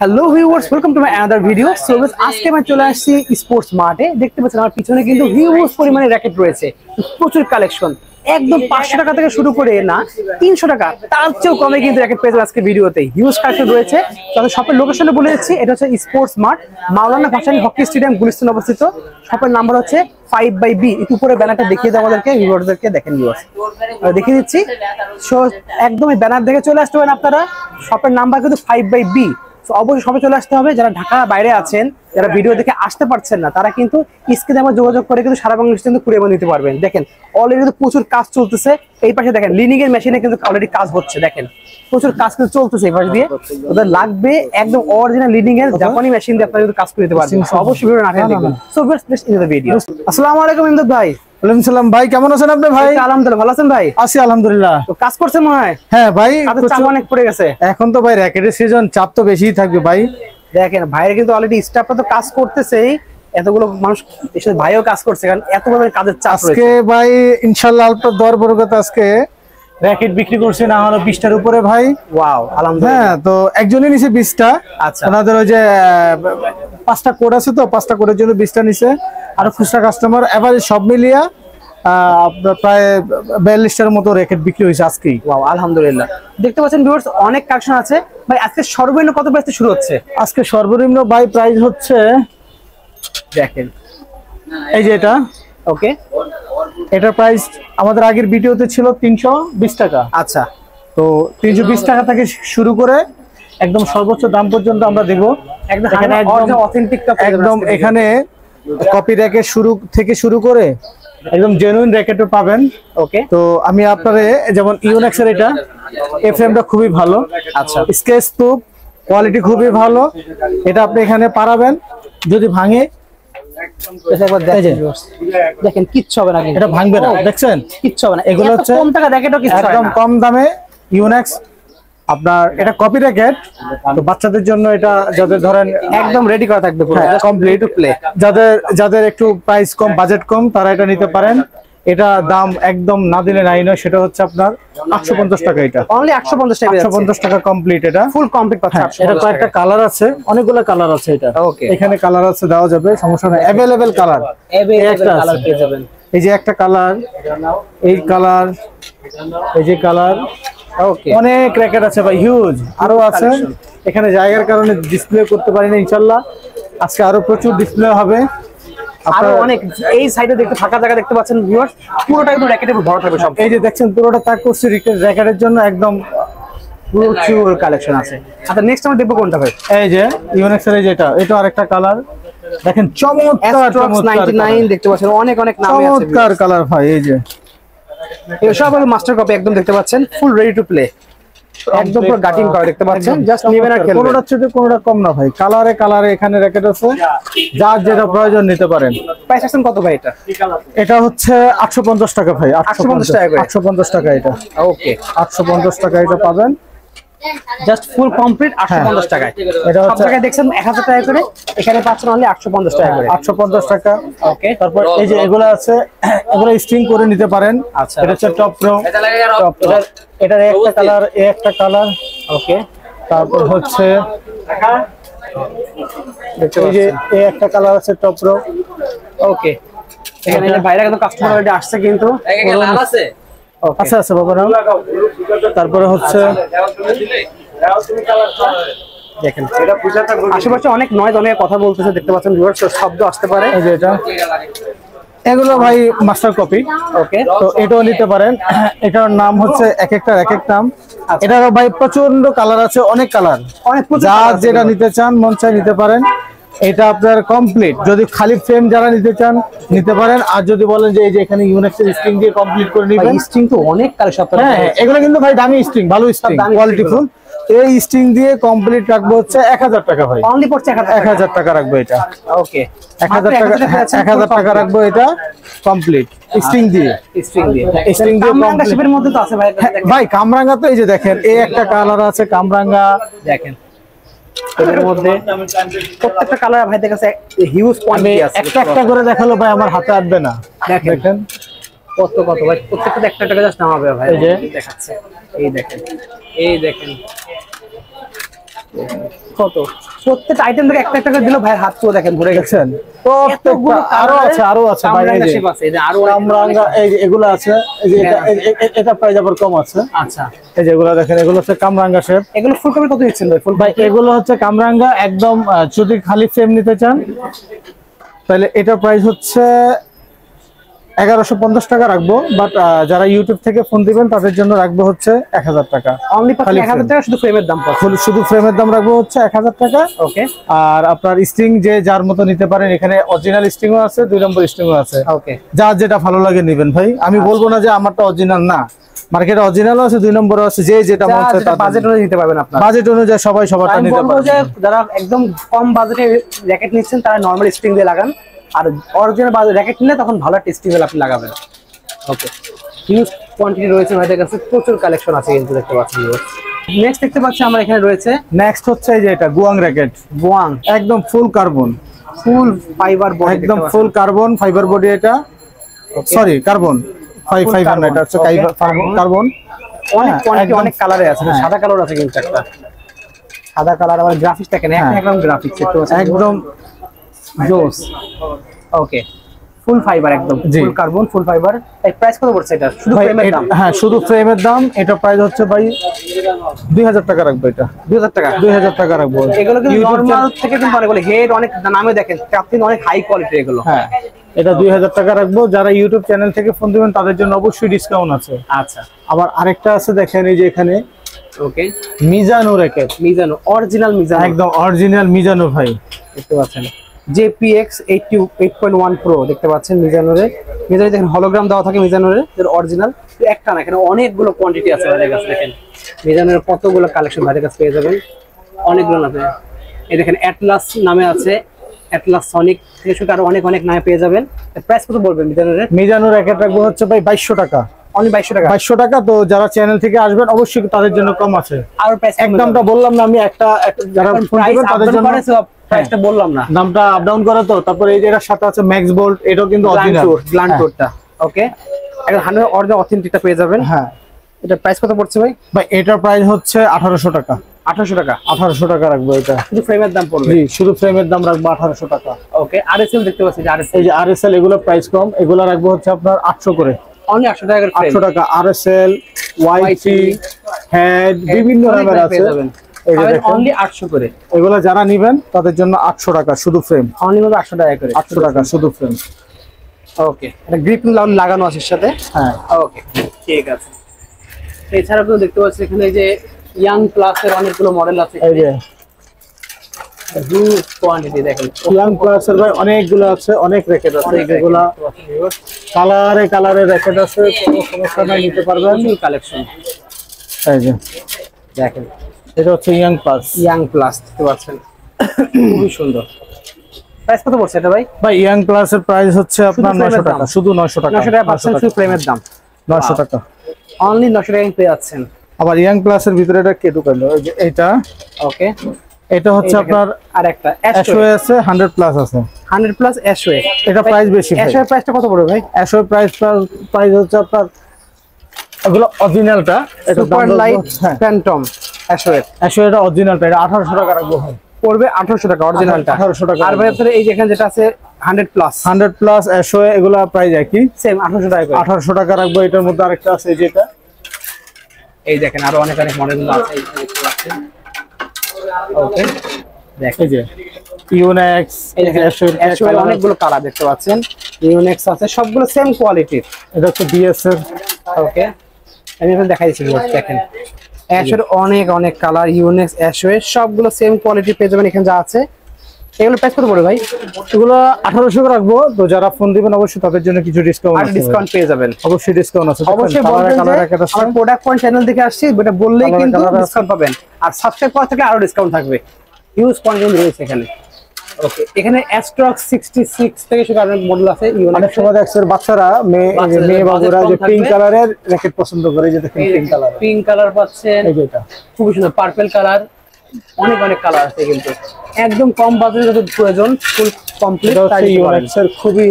Hello viewers, welcome to my another video. So আজকে আমি চলে আসছি স্পোর্টস মার্টে। দেখতে পাচ্ছেন আমার পিছনে কিন্তু হিউজ পরিমাণে র্যাকেট রয়েছে, প্রচুর কালেকশন। একদম 500 টাকা থেকে শুরু করে না 300 টাকা, তার চেয়েও কমে কিন্তু র্যাকেট পেয়ে যাবেন আজকে ভিডিওতে। হিউজ কালেকশন রয়েছে। তবে শপের লোকেশনে বলে দিচ্ছি, এটা হচ্ছে স্পোর্টস মার্ট, মাওলানা ভাসানী হকি স্টেডিয়াম, গুলিস্তানে অবস্থিত। শপের নাম্বার হচ্ছে 5/B। একটু উপরে ব্যানারটা দেখিয়ে দেয় আমাদেরকে, ভিউয়ারদেরকে দেখেন। ভিউয়ার্স দেখিয়ে দিচ্ছি। সো একদমই ব্যানার দেখে চলে আসতে পারেন আপনারা। শপের নাম্বার কিন্তু 5/B। অবশ্যই সবাই চলে আসতে হবে। যারা ঢাকা বাইরে আছেন, যারা ভিডিও দেখে আসতে পারছেন না, তারা কিন্তু স্ক্রিনে আমার যোগাযোগ করে কিন্তু সারা বাংলাদেশ কিন্তু কুরিয়ার নিতে পারবেন। দেখেন অলরেডি কিন্তু প্রচুর কাজ চলতেছে। এই পাশে দেখেন লিনিং এর মেশিনে কিন্তু অলরেডি কাজ হচ্ছে। দেখেন প্রচুর কাজ কিন্তু চলতেছে এই পাশে দিয়ে। ওদের লাগবে একদম অরিজিনাল লিনিং এর জাপানি মেশিন দিয়ে আপনারা কিন্তু কাজ করে দিতে পারবেন। অবশ্যই ভিডিও না টেনে দেখবেন। So let's in the video. আসসালামু আলাইকুম ইমদাদ ভাই। ওয়ালাইকুম সালাম ভাই, কেমন আছেন আপনি ভাই? আলহামদুলিল্লাহ, ভালো আছেন ভাই? আছি আলহামদুলিল্লাহ। তো কাজ করছেন মনে হয়? হ্যাঁ ভাই, কাজের চাপ অনেক পড়ে গেছে এখন তো ভাই র্যাকেটের সিজন, চাপ তো বেশিই থাকবে ভাই। দেখেন ভাইরা কিন্তু অলরেডি স্টাফরা তো কাজ করতেছেই, এতগুলো মানুষ এসে ভাইও কাজ করছে, কারণ এত পরিমাণে কাজের চাপ রয়েছে। আজকে ভাই ইনশাআল্লাহ অল্প দর বরকত আজকে র্যাকেট বিক্রি করছে না হলো 20টার উপরে ভাই। ওয়াও, আলহামদুলিল্লাহ। হ্যাঁ, তো একজনই নিছে 20টা। আচ্ছা, ওনাদের ওই যে 5টা কোড আছে, তো 5টা কোডের জন্য 20টা নিছে। আর খুচরা কাস্টমার এভারেজ সব মিলিয়া আপনার প্রায় 42টার মতো র্যাকেট বিক্রি হয়েছে আজকেই। ওয়াও, আলহামদুলিল্লাহ। দেখতে পাচ্ছেন ভিউয়ার্স, অনেক কালেকশন আছে ভাই। আজকে সর্বনিম্ন কত প্রাইস থেকে শুরু হচ্ছে? আজকে সর্বনিম্ন ভাই প্রাইস হচ্ছে, দেখেন এই যে এটা। ওকে, এটার প্রাইস আমাদের আগের ভিডিওতে ছিল 320 টাকা। আচ্ছা, তো 320 টাকা থেকে শুরু করে একদম সর্বোচ্চ দাম পর্যন্ত আমরা দেব। একদম অথেন্টিক একদম এখানে কপি র্যাকেট শুরু করে একদম জেনুইন র্যাকেটও পাবেন। ওকে, তো আমি আপনারে যেমন ইউনেক্সের এটা এই ফ্রেমটা খুবই ভালো। আচ্ছা, স্কেচ প্রুফ, কোয়ালিটি খুবই ভালো। এটা আপনি এখানে পারাবেন, যদি ভাঙে দেখেন কিচ্ছু হবে না, এটা ভাঙবে না। দেখছেন কিচ্ছু হবে না। এগুলো হচ্ছে কম টাকা র্যাকেটও কিচ্ছু হয় না, একদম কম দামে ইউনেক্স। আপনার এটা কপি র্যাকেট, তো বাচ্চাদের জন্য এটা যাদের ধরেন একদম রেডি করা থাকবে পুরো কমপ্লিট টু প্লে। যাদের একটু প্রাইস কম, বাজেট কম, তারা এটা নিতে পারেন। এটা দাম একদম না দিলে নাই নয়, সেটা হচ্ছে আপনার 850 টাকা। এটা অনলি 850 টাকা, 850 টাকা কমপ্লিট। এটা ফুল কমপ্লিট পাচ্ছেন। এটা কয়েকটা কালার আছে, অনেকগুলো কালার আছে। এটা ওকে, এখানে কালার আছে, দেওয়া যাবে, সমস্যা নাই। अवेलेबल কালার, কালার পেয়ে যাবেন। এই যে একটা কালার, এই কালার, এই যে কালার। ওকে, অনেক র্যাকেট আছে ভাই, হিউজ আরো আছে। এখানে জায়গার কারণে ডিসপ্লে করতে পারি না, ইনশাআল্লাহ আজকে আরো প্রচুর ডিসপ্লে হবে। আরো অনেক এই সাইডে দেখতে ফাঁকা জায়গা দেখতে পাচ্ছেন ভিউয়ার্স, পুরোটা একদম র্যাকেটের উপর ভরা থাকবে সব। এই যে দেখছেন পুরোটা তাক করছে র্যাকেটের জন্য, একদম প্রচুর কালেকশন আছে। আচ্ছা, নেক্সট আমরা দেখবো কোনটা ভাই? এই যে ইউনেক্সের এই যেটা, এটা আরেকটা কালার। দেখেন চমৎকার 99 দেখতে পাচ্ছেন, অনেক নামে আছে, চমৎকার কালার ভাই। এই যে এই সব হলো মাস্টার কপি, একদম দেখতে পাচ্ছেন ফুল রেডি টু প্লে, একদম পুরো গাটিং করা দেখতে পাচ্ছেন। জাস্ট নেবেন আর খেলবেন। কোনটা ছোট কোনটা কম না ভাই, কালারে এখানে র্যাকেট আছে, যার যেটা প্রয়োজন নিতে পারেন। প্রাইস আছেন কত ভাই এটা? এটা হচ্ছে 850 টাকা ভাই, 850 টাকা করে। 850 টাকা এটা। ওকে, 850 টাকা এটা পাবেন, জাস্ট ফুল কমপ্লিট 850 টাকায়। এটা সব হচ্ছে জায়গায় দেখছেন 1000 টাকা করে, এখানে পাচ্ছেন অনলি 850 টাকা করে। 850 টাকা। ওকে, তারপর এই যে এগুলো আছে, এগুলো স্ট্রিং করে নিতে পারেন। আচ্ছা, এটা হচ্ছে টপ প্রো। এটার একটা কালার, একটা কালার। ওকে, তারপর হচ্ছে এই যে এই একটা কালার আছে টপ প্রো। ওকে, এখানে যে বাইরে কিন্তু কাস্টমার অলরেডি আসছে কিন্তু। আচ্ছা আচ্ছা বাবা নাম। তারপরে হচ্ছে দেখেন আশেপাশে অনেক নয়েজ, অনেক কথা বলতেছে দেখতে পাচ্ছেন ভিউয়ার্স, শব্দ আসতে পারে। এই যে এটা, এগুলো ভাই মাস্টার কপি। ওকে, তো এটাও নিতে পারেন। এটার নাম হচ্ছে এক এক নাম। এটারও ভাই প্রচন্ড কালার আছে, অনেক কালার, যা যেটা নিতে চান মন চাই নিতে পারেন। এটা আপনার কমপ্লিট, যদি খালি ফ্রেম যারা নিতে চান নিতে পারেন। আর যদি বলেন যে এই যে এখানে ইউনেক্সের স্ট্রিং দিয়ে কমপ্লিট করে নেবেন, স্ট্রিং তো অনেক কালেকশন। হ্যাঁ, এগুলো কিন্তু ভাই দামি স্ট্রিং, ভালো স্ট্রিং, কোয়ালিটি ফুল। এই স্ট্রিং দিয়ে কমপ্লিট রাখবো হচ্ছে 1000 টাকা ভাই। অনলি পড়ছে 1000 টাকা রাখবো এটা। ওকে, 1000 টাকা, 1000 টাকা রাখবো এটা কমপ্লিট স্ট্রিং দিয়ে। স্ট্রিং দিয়ে কামরাঙ্গা শিপের মধ্যে তো আছে ভাই। ভাই কামরাঙ্গা তো এই যে দেখেন, এই একটা কালার আছে কামরাঙ্গা। দেখেন এর মধ্যে প্রত্যেকটা কালার ভাই কাছে হিউজ কোয়ান্টিটি আছে। একটা করে দেখালো ভাই, আমার হাতে আসবে না। দেখেন কত ভাই, প্রত্যেকটা একটা টাকা জাস্ট নামাবে ভাই। এই যে দেখাচ্ছে, এই দেখেন কত প্রত্যেকটা আইটেম থেকে একটা একটা করে দিল ভাই, হাত পুরো দেখেন ভরে গেছে। দেখছেন প্রত্যেকটা আরো আছে ভাই, এই যে কামরাঙ্গা, এই যে এগুলো আছে, এই যে এটা প্রাইস আবার কম আছে। আচ্ছা, এই যে এগুলো দেখেন, এগুলো হচ্ছে কামরাঙ্গা শেপ। এগুলো ফুল কপি কত দিচ্ছেন ভাই? ফুল ভাই এগুলো হচ্ছে কামরাঙ্গা একদম, যদি খালি ফ্রেম নিতে চান তাহলে এটা প্রাইস হচ্ছে 1150 টাকা রাখবো, বাট যারা ইউটিউব থেকে ফোন দিবেন তাদের জন্য রাখবো হচ্ছে 1000 টাকা। অনলি 1000 টাকা শুধু ফ্রেমের দাম পড়ছে। শুধু ফ্রেমের দাম রাখবো হচ্ছে 1000 টাকা। ওকে, আর আপনার স্ট্রিং যে যার মতো নিতে পারেন, এখানে অরিজিনাল স্ট্রিংও আছে, 2 নম্বর স্ট্রিংও আছে। ওকে, যার যেটা ভালো লাগে নেবেন ভাই, আমি বলবো না যে আমারটা অরিজিনাল না, মার্কেটে অরিজিনালও আছে, 2 নম্বরও আছে, যে যেটা মন চায় তার বাজেট অনুযায়ী নিতে পারবেন আপনারা। বাজেট অনুযায়ী সবাই সবারটা আমি নিতে বলবো পারবে। যে যারা একদম কম বাজেটে র্যাকেট নিচ্ছেন তারা নরমাল স্ট্রিং দিয়ে লাগান, আর অরিজিনাল র্যাকেট নিলে তখন ভালো টেস্টিং আপনি লাগাবেন। ওকে, হিউজ কোয়ান্টিটি রয়েছে ভাইদের কাছে, প্রচুর কালেকশন আছে কিন্তু দেখতে পাচ্ছি। নেক্সট দেখতে পাচ্ছি আমরা এখানে রয়েছে, নেক্সট হচ্ছে এই যে এটা গুয়াং র্যাকেট। গোয়াং একদম full carbon, full fibre body, একদম ফুল কার্বন ফাইবার বডি। এটা সরি কার্বন ফাইবার না, এটা হচ্ছে কার্বন। অনেক কোয়ান্টিটি, অনেক কালারে আছে, সাদা কালার আছে কিন্তু একটা সাদা কালার। আবার গ্রাফিক্স দেখেন, একদম গ্রাফিক্স একদম জোস। ওকে, ফুল ফাইবার, একদম ফুল কার্বন, ফুল ফাইবার। এই প্রাইস কত পড়ছে এটা? শুধু ফ্রেমের দাম? হ্যাঁ, শুধু ফ্রেমের দাম। এটা প্রাইস হচ্ছে ভাই 2000 টাকা রাখবো। এটা 2000 টাকা, 2000 টাকা রাখবো। এগুলো কিন্তু নরমাল থেকে কিন্তু অনেকগুলো হেড, অনেক নামে দেখেন, ক্যাপ্টেন অনেক হাই কোয়ালিটি এগুলো। হ্যাঁ, এটা 2000 টাকা রাখবো। যারা ইউটিউব চ্যানেল থেকে ফোন দিবেন তাদের জন্য অবশ্যই ডিসকাউন্ট আছে। আচ্ছা, আবার আরেকটা আছে দেখেন, এই যে এখানে ওকে, মিজানো র্যাকেট, মিজানো, অরিজিনাল মিজানো, একদম অরিজিনাল মিজানো ভাই। দেখতে পাচ্ছেন JPX 8.1 Pro দেখতে পাচ্ছেন মিজানোরে। মিজানো দেখেন হলোগ্রাম দেওয়া থাকে মিজানোরে, এর অরিজিনাল একটা না, এখানে অনেকগুলো কোয়ান্টিটি আছে আমাদের কাছে। দেখেন মিজানোর কতগুলো কালেকশন আমাদের কাছে পেয়ে যাবেন, অনেকগুলো নামে। এই দেখেন অ্যাটলাস নামে আছে, অ্যাটলাস সনিক থেকে শুরু আরো অনেক অনেক নামে পেয়ে যাবেন। প্রাইস কত বলবেন মিজানোরে? মিজানো র্যাকেট রাখবো হচ্ছে ভাই 2200 টাকা, অনলি 2200 টাকা। 2200 টাকা। তো যারা চ্যানেল থেকে আসবেন অবশ্যই তাদের জন্য কম আছে। আর প্রাইস একদমটা বললাম না আমি, একটা যারা ফোন দিবেন তাদের জন্য প্রাইসটা বললাম না, দামটা আপ ডাউন করে। তো তারপরে এই যে এর সাথে আছে ম্যাক্স বোল্ট, এটাও কিন্তু অরিজিনাল গ্ল্যান্টোরটা। ওকে, একদম 100 অরিজিনাল অথেন্টিকটা পেয়ে যাবেন। হ্যাঁ, এটা প্রাইস কত পড়ছে ভাই? ভাই এটার প্রাইস হচ্ছে 1800 টাকা। 1800 টাকা, 1800 টাকা রাখবো। এটা শুধু ফ্রেমের দাম পড়বে? জি, শুধু ফ্রেমের দাম রাখবো 1800 টাকা। ওকে, আরএসএল দেখতে পাচ্ছি, এই যে আরএসএল, এগুলো প্রাইস কম, এগুলো রাখবো হচ্ছে আপনার 800 করে। অনলি 800 টাকা করে, 800 টাকা। আরএসএল, ওয়াইটি, হেড, বিভিন্ন নামের আছে। এই যে দেখেন অনলি 800 করে। এগুলো যারা নেবেন তাদের জন্য 800 টাকা শুধু ফ্রেম। অনলি ভাবে 800 টাকা করে, 800 টাকা শুধু ফ্রেম। ওকে, এটা গ্রিপিং লাগানো আছে এর সাথে। হ্যাঁ, ওকে, ঠিক আছে। এছাড়া আপনি দেখতে পাচ্ছেন এখানে যে ইয়াং প্লাসের অনেকগুলো মডেল আছে, এই যে হিউজ কোয়ান্টিটি দেখেন। ইয়াং প্লাসের ভাই অনেকগুলো আছে, অনেক র্যাকেট আছে। এগুলা কালারে কালারে র্যাকেট আছে, কোনো সমস্যা নাই, নিতে পারবেন। কালেকশন এই যে দেখেন, এটা হচ্ছে ইয়াং প্লাস। ইয়াং প্লাস দেখতে পাচ্ছেন, খুবই সুন্দর। প্রাইস কত পড়ছে এটা ভাই? ভাই ইয়াং প্লাসের প্রাইস হচ্ছে আপনার 900 টাকা, শুধু 900 টাকা। 900 টাকা পাচ্ছেন শুধু ফ্রেমের দাম, 900 টাকা। অনলি 900 টাকায় পেয়ে যাচ্ছেন। আবার ইয়াং প্লাসের ভিতরে এটা কে ঢুকালো, এই যে এটা। ওকে, এটা হচ্ছে আপনার আরেকটা অ্যাশওয়ে আছে, 100 প্লাস আছে। 100 প্লাস অ্যাশওয়ে, এটা প্রাইস বেশি। অ্যাশওয়ে প্রাইসটা কত পড়বে ভাই? অ্যাশওয়ে প্রাইস হচ্ছে আপনার, এগুলো অরিজিনালটা, এটা সুপার লাইট ফ্যান্টম অ্যাশওয়ে, এটা অরিজিনালটা, এটা 1800 টাকা রাখবো ভাই। পড়বে 1800 টাকা অরিজিনালটা, 1800 টাকা। আর ভাই আপনাদের এই যেখানে যেটা আছে 100 প্লাস অ্যাশওয়ে, এগুলো প্রাইস একই, সেম 1800 টাকা করে। 1800 টাকা রাখবো। এটার মধ্যে আরেকটা আছে যেটা, এই দেখেন আরো অনেক অনেক মডেলগুলো আছে, এই দেখতে পাচ্ছেন। ওকে, দেখেন এই যে ইউনেক্স, এই দেখেন অ্যাশওয়ে অনেকগুলো কালার দেখতে পাচ্ছেন, ইউনেক্স আছে, সবগুলো সেম কোয়ালিটির। এটা হচ্ছে বিএস এর। ওকে, আমি এখন দেখাই দিচ্ছি, দেখেন অ্যাশওয়ের অনেক অনেক কালার, ইউনেক্স, অ্যাশওয়ে সবগুলো সেম কোয়ালিটি পেয়ে যাবেন এখানে যা আছে। এগুলো প্রাইস কত পড়বে ভাই? এগুলো 1800 রাখবো। তো যারা ফোন দিবেন অবশ্যই তাদের জন্য কিছু ডিসকাউন্ট পেয়ে যাবেন, অবশ্যই ডিসকাউন্ট আছে। অবশ্যই বলবেন যে আমার প্রোডাক্ট পয়েন্ট চ্যানেল থেকে আসছি, এটা বললেই কিন্তু ডিসকাউন্ট পাবেন, আর সাবস্ক্রাইব করা থাকলে আরো ডিসকাউন্ট থাকবে। হিউজ কোয়ান্টিটি রয়েছে এখানে। ওকে, এখানে অ্যাস্ট্রক্স 66 থেকে শুরু অনেক মডেল আছে। অনেক সময় দেখছেন বাচ্চারা, মেয়ে বাবুরা যে পিঙ্ক কালারের র্যাকেট পছন্দ করে, যে দেখেন পিঙ্ক কালার পাচ্ছেন, এই যে এটা খুবই সুন্দর পার্পল কালার, অনেক অনেক কালার আছে কিন্তু একদম কম বাজেটে যত প্রয়োজন ফুল কমপ্লিট। ইউনেক্সের খুবই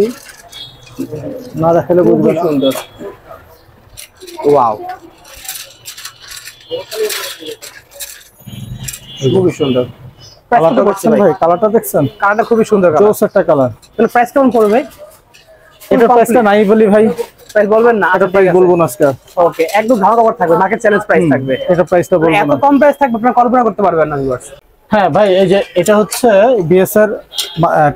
না দেখালে বুঝবে না, সুন্দর। ওয়াও, খুবই সুন্দর। কালারটা দেখছেন ভাই, কালারটা দেখছেন, কালারটা খুবই সুন্দর কালার। জোস একটা কালার। তাহলে প্রাইস কেমন পড়বে ভাই? এটা প্রাইসটা নাই বলি ভাই, প্রাইস বলবেন না? এটা প্রাইস বলবো না আজকে। ওকে, একদম ধামাকা অফার থাকবে, মার্কেট চ্যালেঞ্জ প্রাইস থাকবে। এটা প্রাইসটা বলবো এত না। কম প্রাইস থাকবে আপনারা কল্পনা করতে পারবেন না ভিউয়ার্স। হ্যাঁ ভাই, এই যে এটা হচ্ছে বিএসআর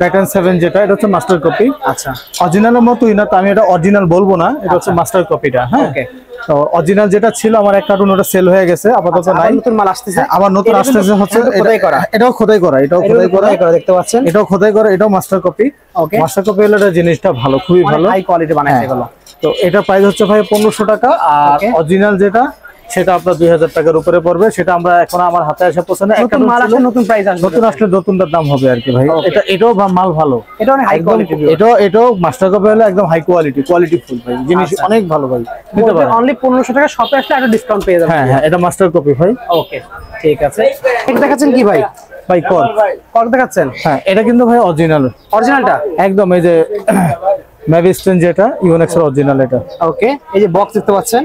টাইটান 7, যেটা এটা হচ্ছে মাস্টার কপি। আচ্ছা, অরিজিনালের মতোই না, তো আমি এটা অরিজিনাল বলবো না, এটা হচ্ছে মাস্টার কপিটা। হ্যাঁ, ওকে। তো অরিজিনাল যেটা ছিল আমার এক কার্টুন, ওটা সেল হয়ে গেছে, আপাতত নাই। নতুন মাল আসতেছে। হ্যাঁ, আবার নতুন আসতেছে হচ্ছে খোদাই করা। এটাও খোদাই করা, এটাও খোদাই করা, দেখতে পাচ্ছেন, এটাও খোদাই করা, এটাও মাস্টার কপি। ওকে, মাস্টার কপি হলে এটা জিনিসটা ভালো, খুবই ভালো, হাই কোয়ালিটি বানাইছে এগুলো। তো এটা প্রাইস হচ্ছে ভাই 1500 টাকা। আর অরিজিনাল যেটা সেটা আপনার 2000 টাকার উপরে পড়বে। সেটা আমরা এখন আমার হাতে এসে পৌঁছে না, নতুন মাল আসলে নতুন প্রাইস আসবে, নতুন আসলে নতুনটার দাম হবে আর কি ভাই। এটাও মাল ভালো, এটা অনেক হাই কোয়ালিটি। এটাও মাস্টার কপি হলে একদম হাই কোয়ালিটি ফুল ভাই, জিনিস অনেক ভালো ভাই, নিতে পারেন। অনলি 1500 টাকা শপে আসলে একটা ডিসকাউন্ট পেয়ে যাবেন। হ্যাঁ, এটা মাস্টার কপি ভাই। ওকে, ঠিক আছে। এটা দেখাচ্ছেন কি ভাই? ভাই কর্ক দেখাচ্ছেন? হ্যাঁ, এটা কিন্তু ভাই অরিজিনাল, অরিজিনালটা একদম। এই যে ম্যাভিস্টেন যেটা ইউনেক্স এর অরিজিনাল এটা। ওকে, এই যে বক্স দেখতে পাচ্ছেন।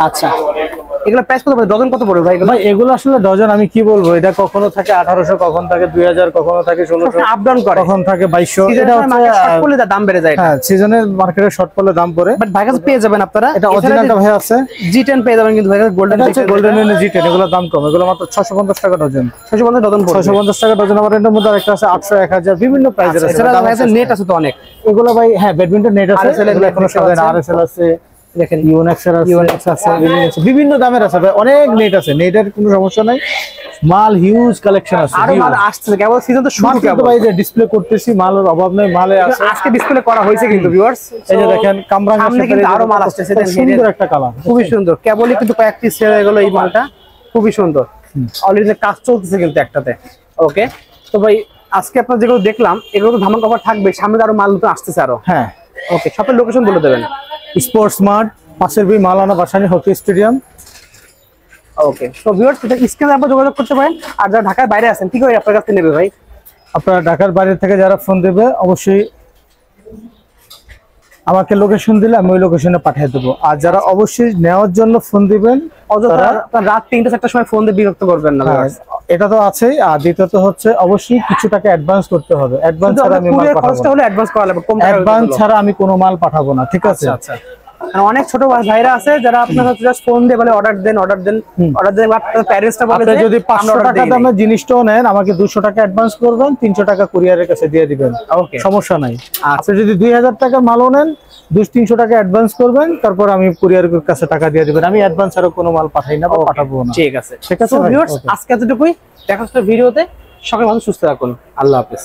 আচ্ছা, এগুলো প্রাইস কত পড়বে? ডজন কত পড়বে ভাই? ভাই এগুলো আসলে ডজন আমি কি বলবো, এটা কখনো থাকে 1800, কখন থাকে 2000, কখনো থাকে 1600, আপ ডাউন করে, কখন থাকে 2200। এটা মার্কেট শর্ট পড়লে দাম বেড়ে যায়। হ্যাঁ, সিজনের মার্কেটে শর্ট পড়লে দাম পড়ে, বাট ভাই কাছে পেয়ে যাবেন আপনারা। এটা অরিজিনালটা ভাই আছে, G10 পেয়ে যাবেন, কিন্তু ভাই কাছে গোল্ডেন আছে, গোল্ডেন এন্ড G10, এগুলো দাম কম, এগুলো মাত্র 650 টাকা ডজন। 650 ডজন পড়বে, 650 টাকা ডজন। আমার এর মধ্যে আরেকটা আছে 800, 1000, বিভিন্ন প্রাইসের আছে। এছাড়া ভাই কাছে নেট আছে তো অনেক, এগুলো ভাই, হ্যাঁ, ব্যাডমিন্টন নেট আছে, এগুলো এখনো সবাই না। আরএসএল আছে, দেখেন, ইউনেক্স আছে, বিভিন্ন দামের আছে ভাই, অনেক নেট আছে, নেটের কোনো সমস্যা নাই। মাল হিউজ কালেকশন আছে, আরো মাল আসছে, কেবল সিজন তো শুরু। কেবল ভাই যে ডিসপ্লে করতেছি, মালের অভাব নেই, মালে আছে। আজকে ডিসপ্লে করা হয়েছে কিন্তু ভিউয়ার্স, এই যে দেখেন কামরাঙ্গা সামনে কিন্তু আরো মাল আসছে, সুন্দর একটা কালার, খুবই সুন্দর। কেবলই কিন্তু কয়েকটি সেল হয়ে গেল এই মালটা, খুবই সুন্দর। অলরেডি কাজ চলতেছে কিন্তু একটাতে। ওকে, তো ভাই আজকে আপনার যেগুলো দেখলাম এগুলো তো ধামাকা অফার থাকবে, সামনে আরো মাল নতুন আসতেছে আরো। হ্যাঁ, ওকে, শপের লোকেশন বলে দেবেন। স্পোর্টস মার্ট, পাশের বি মাওলানা ভাসানী হকি স্টেডিয়াম। ওকে, তো ভিউয়ার্স স্ক্রিনে আপনারা যোগাযোগ করতে পারেন। আর যারা ঢাকার বাইরে আছেন কি করে আপনার কাছ থেকে নেবে ভাই? আপনারা ঢাকার বাইরে থেকে যারা ফোন দেবে অবশ্যই আমাকে লোকেশন দিলে আমি ওই লোকেশনে পাঠিয়ে দেবো। আর যারা অবশ্যই নেওয়ার জন্য ফোন দিবেন, অযথা রাত 3টা-4টার সময় ফোন দিয়ে বিরক্ত করবেন না। এটা তো আছেই। আর দ্বিতীয়ত হচ্ছে অবশ্যই কিছু টাকা অ্যাডভান্স করতে হবে, অ্যাডভান্স ছাড়া আমি মাল পাঠাবো না। হলে অ্যাডভান্স করা লাগবে, কম টাকা অ্যাডভান্স ছাড়া আমি কোনো মাল পাঠাবো না, ঠিক আছে? আচ্ছা, অনেক ছোট ভাইরা আছে যারা আপনার হচ্ছে জাস্ট ফোন দিয়ে বলে অর্ডার দেন, আপনার প্যারেন্টসটা বলে আপনি যদি 500 টাকা দামের জিনিসটাও নেন, আমাকে 200 টাকা অ্যাডভান্স করবেন, 300 টাকা কুরিয়ারের কাছে দিয়ে দিবেন, ওকে, সমস্যা নাই। আপনি যদি 2000 টাকার মালও নেন, 200-300 টাকা অ্যাডভান্স করবেন, তারপর আমি কুরিয়ারের কাছে টাকা দিয়ে দিবেন। আমি অ্যাডভান্স ছাড়া কোনো মাল পাঠাই না বা পাঠাবো না। ঠিক আছে, ঠিক আছে ভিউয়ার্স, আজকে এতটুকুই। দেখা হচ্ছে ভিডিওতে। সকলে ভালো সুস্থ থাকুন, আল্লাহ হাফেজ।